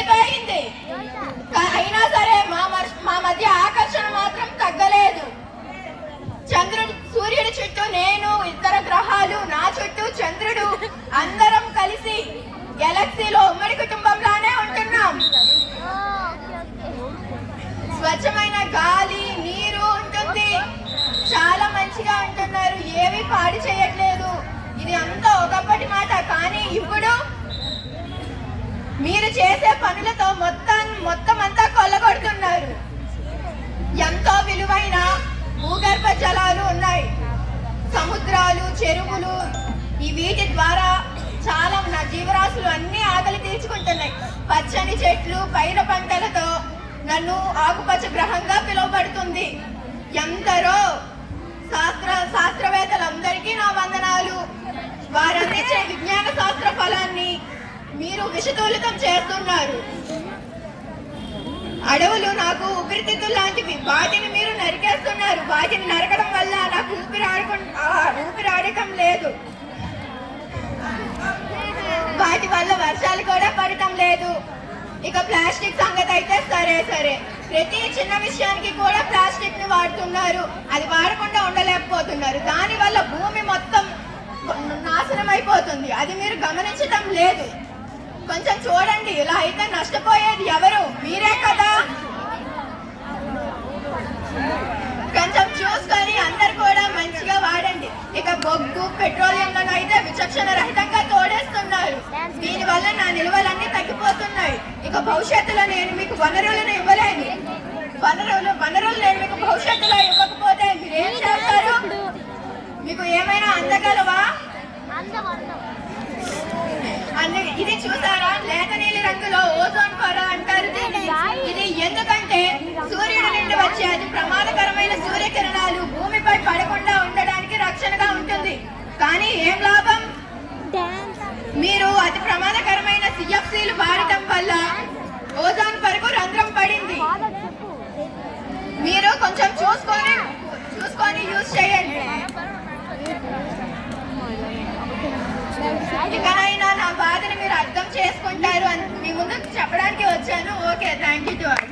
వెళ్ళిపోయింది. అయినా సరే మా మధ్య ఆకర్షణ మాత్రం తగ్గలేదు. సూర్యుడి చుట్టూ నేను, ఇతర గ్రహాలు, నా చుట్టూ చంద్రుడు, అందరం కలిసి గెలాక్సీలో ఉమ్మడి కుటుంబంలానే ఉంటున్నాం. స్వచ్ఛమైన గాలి, నీరు ఉంటుంది. చాలా మంచిగా ఉంటున్నారు. ఏవి పాడు చేయట్లేదు. ఇది అంతా ఒకప్పటి మాట. కానీ ఇప్పుడు మీరు చేసే పనులతో మొత్తం అంతా కొల్లగొడుతున్నారు. ఎంతో విలువైన భూగర్భ జలాలు ఉన్నాయి, సముద్రాలు, చెరువులు. ఈ వీటి ద్వారా చాలా నా జీవరాశులు అన్ని ఆకలి తీర్చుకుంటున్నాయి. పచ్చని చెట్లు, పైర పంటలతో నన్ను ఆకుపచ్చ గ్రహంగా పిలువబడుతుంది. ఎందరో శాస్త్రవేత్తలందరికీ నా వందనాలు. వారందించే విజ్ఞాన శాస్త్ర ఫలాన్ని మీరు విషతూలితం చేస్తున్నారు. అడవులు నాకు ఊపిరితిత్తులు లాంటివి. వాటిని మీరు నరికేస్తున్నారు. వాటిని నరకడం వల్ల నాకు ఊపిరాడటం లేదు. వాటి వల్ల వర్షాలు కూడా పడటం లేదు. ఇక ప్లాస్టిక్ సంగతి అయితే సరే. ప్రతి చిన్న విషయానికి కూడా ప్లాస్టిక్ ని వాడుతున్నారు. అది వాడకుండా ఉండలేకపోతున్నారు. దాని వల్ల భూమి మొత్తం నాశనం అయిపోతుంది. అది మీరు గమనించడం లేదు. కొంచెం చూడండి. ఇలా అయితే నష్టపోయేది ఎవరు? మీరే కదా. కొంచెం చూసుకొని అందరు కూడా మంచిగా వాడండి. ఇక బొగ్గు, పెట్రోలియంలను అయితే విచక్షణ రహితంగా తోడేస్తున్నారు. దీని వల్ల నా నిల్వలన్నీ తగ్గిపోతున్నాయి. ఇక భవిష్యత్తులో నేను మీకు వనరులను ఇవ్వలేను. వనరులు నేను మీకు భవిష్యత్తులో ఇవ్వకపోతే మీరు ఏం చేస్తారు? మీకు ఏమైనా అందగలవా? ఇది చూసారా? లేత నీలి రంగులో ఓజోన్ పొర అంటారు. ఇది ఎందుకంటే సూర్యుడి నుండి వచ్చే అతి ప్రమాదకరమైన సూర్యకిరణాలు భూమిపై పడకుండా ఉండడానికి రక్షణగా ఉంటుంది. కానీ ఏం లాభం? మీరు అతి ప్రమాదకరమైన CFCలు వాడటం వల్ల ఓజోన్ పొరకు రంధ్రం పడింది. మీరు కొంచెం చూసుకొని యూజ్ చేయండి. ఇకనైనా నా బాధని మీరు అర్థం చేసుకుంటారు అని మీ ముందు చెప్పడానికి వచ్చాను. Okay, thank you to all.